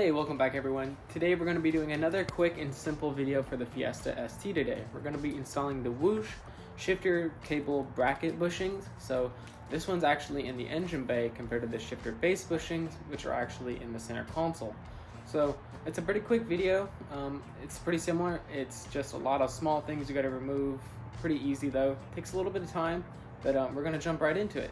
Hey, welcome back everyone. Today we're going to be doing another quick and simple video for the Fiesta ST today. We're going to be installing the Whoosh shifter cable bracket bushings. So this one's actually in the engine bay compared to the shifter base bushings, which are actually in the center console. So it's a pretty quick video. It's pretty similar. It's just a lot of small things you got to remove. Pretty easy though. Takes a little bit of time, but we're going to jump right into it.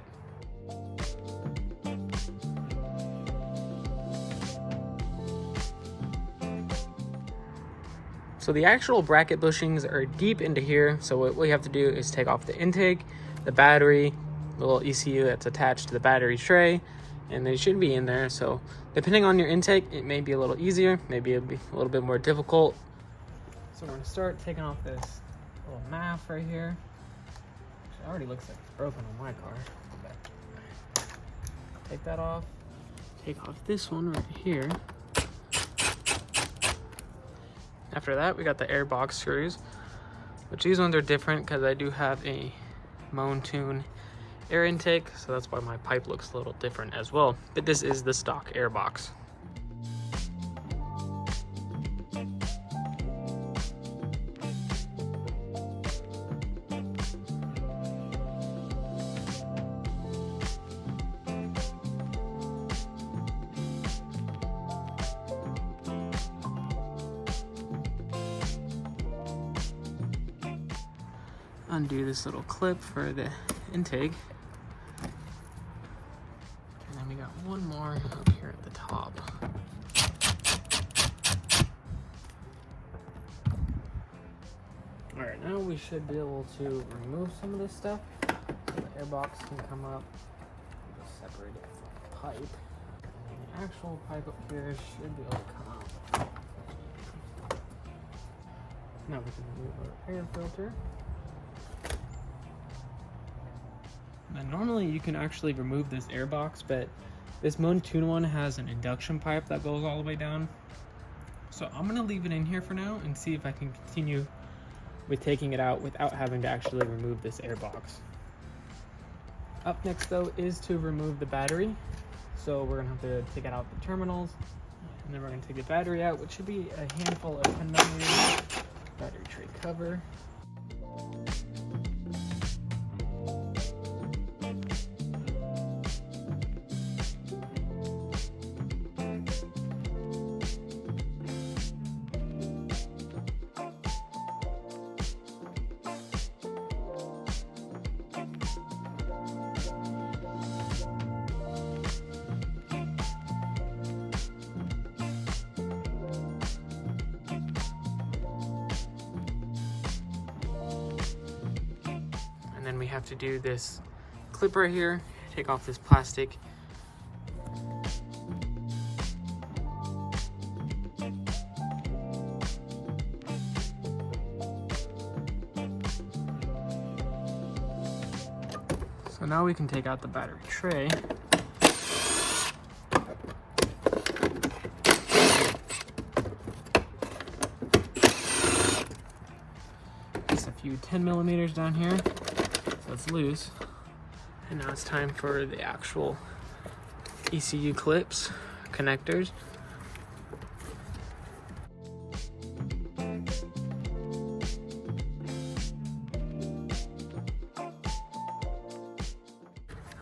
So the actual bracket bushings are deep into here. So what we have to do is take off the intake, the battery, the little ECU that's attached to the battery tray, and they should be in there. So depending on your intake, it may be a little easier, maybe it'll be a little bit more difficult. So we're gonna start taking off this little MAF right here. It already looks like it's broken on my car. Take that off. Take off this one right here. After that, we got the air box screws, which these ones are different because I do have a Montune air intake, so that's why my pipe looks a little different as well. But this is the stock air box. Undo this little clip for the intake, and then we got one more up here at the top. All right, now we should be able to remove some of this stuff so the air box can come up. Just separate it from the pipe, and the actual pipe up here should be able to come out. Now we can remove our air filter. Now, normally you can actually remove this air box, but this Montune one has an induction pipe that goes all the way down. So I'm gonna leave it in here for now and see if I can continue with taking it out without having to actually remove this air box. Up next though is to remove the battery. So we're gonna have to take it out the terminals, and then we're gonna take the battery out, which should be a handful of 10mm battery tray cover. And then we have to do this clip right here, take off this plastic. So now we can take out the battery tray. Just a few 10mm down here. So it's loose. And now it's time for the actual ECU clips, connectors. The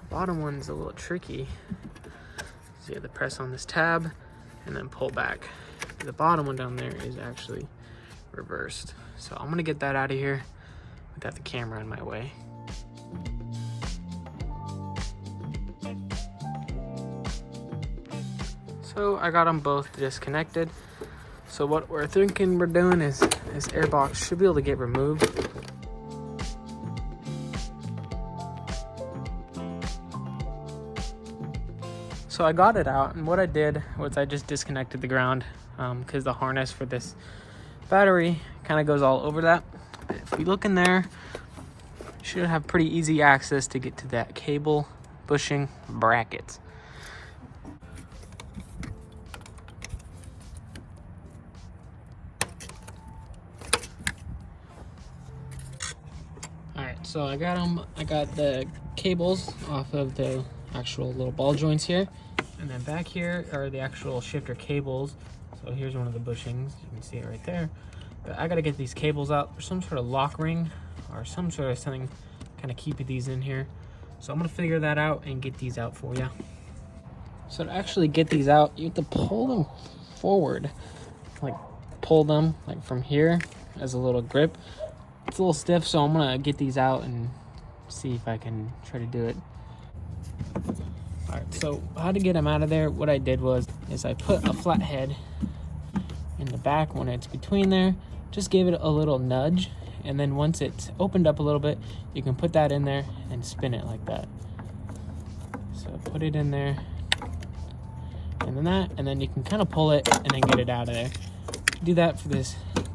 bottom one's a little tricky. So you have to press on this tab and then pull back. The bottom one down there is actually reversed. So I'm gonna get that out of here without the camera in my way. So I got them both disconnected. So what we're thinking we're doing is this air box should be able to get removed. So I got it out, and what I did was I just disconnected the ground because the harness for this battery kind of goes all over that. But if we look in there, you should have pretty easy access to get to that cable bushing brackets. So I got the cables off of the actual little ball joints here, And then back here are the actual shifter cables. So here's one of the bushings. You can see it right there. But I gotta get these cables out. There's some sort of lock ring or some sort of something kind of keep these in here. So I'm gonna figure that out and get these out for you. So to actually get these out, you have to pull them forward. Like pull them like from here as a little grip. It's a little stiff, so I'm gonna get these out and see if I can try to do it. All right, so how to get them out of there, what I did was I put a flat head in the back when it's between there, just gave it a little nudge, and then once it's opened up a little bit, you can put that in there and spin it like that. So put it in there, and then that, and then you can kind of pull it and then get it out of there. Do that for the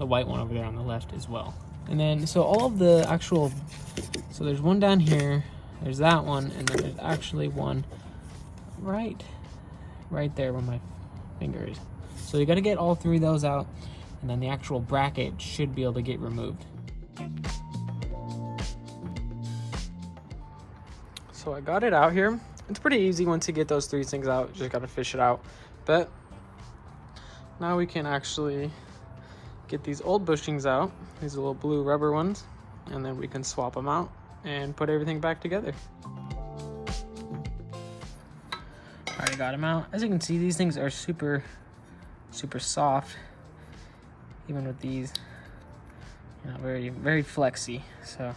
white one over there on the left as well. And then, so all of the actual, so there's one down here, there's that one, and then there's actually one right there where my finger is. So you got to get all three of those out, and then the actual bracket should be able to get removed. So I got it out here. It's pretty easy once you get those three things out. You just got to fish it out. But now we can actually get these old bushings out, these little blue rubber ones, and then we can swap them out and put everything back together. Already got them out. As you can see, these things are super soft, even with these, you know, very flexy. So all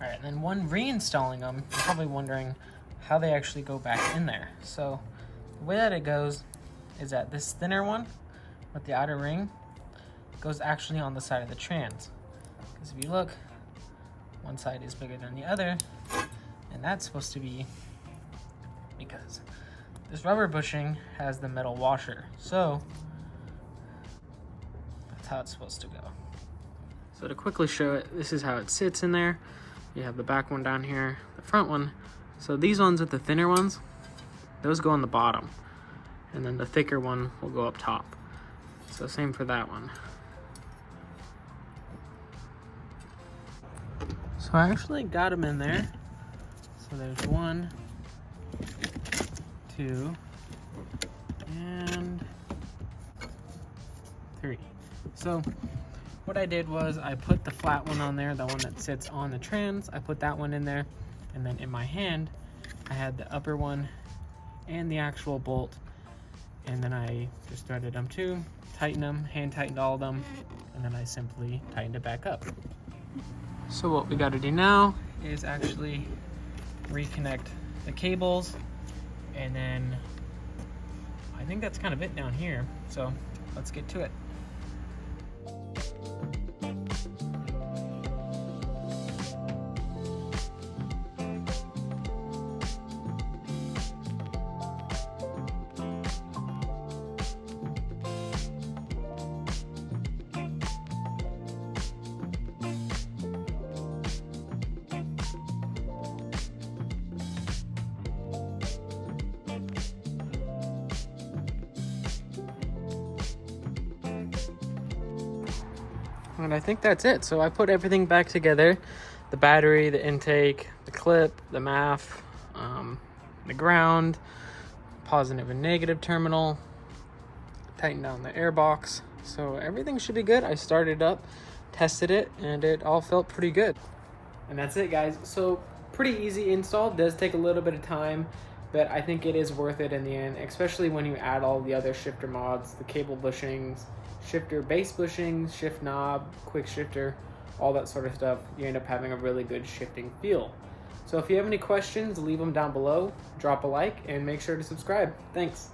right, and then when reinstalling them, you're probably wondering how they actually go back in there. So the way that it goes is that this thinner one with the outer ring goes actually on the side of the trans, because if you look, one side is bigger than the other, and that's supposed to be because this rubber bushing has the metal washer. So that's how it's supposed to go. So to quickly show it, this is how it sits in there. You have the back one down here, the front one. So these ones with the thinner ones, those go on the bottom, and then the thicker one will go up top. So same for that one. So I actually got them in there. So there's 1, 2, and 3. So what I did was I put the flat one on there, the one that sits on the trans. I put that one in there, and then in my hand I had the upper one and the actual bolt, and then I just threaded them too, tightened them, hand tightened all of them, and then I simply tightened it back up. So what we got to do now is actually reconnect the cables, and then I think that's kind of it down here. So let's get to it. And I think that's it. So I put everything back together: the battery, the intake, the clip, the MAF, the ground, positive and negative terminal, tightened down the air box. So everything should be good. I started up, tested it, and it all felt pretty good. And that's it, guys. So pretty easy install. It does take a little bit of time, but I think it is worth it in the end, especially when you add all the other shifter mods, the cable bushings, shifter base bushings, shift knob, quick shifter, all that sort of stuff. You end up having a really good shifting feel. So if you have any questions, leave them down below, drop a like, and make sure to subscribe. Thanks.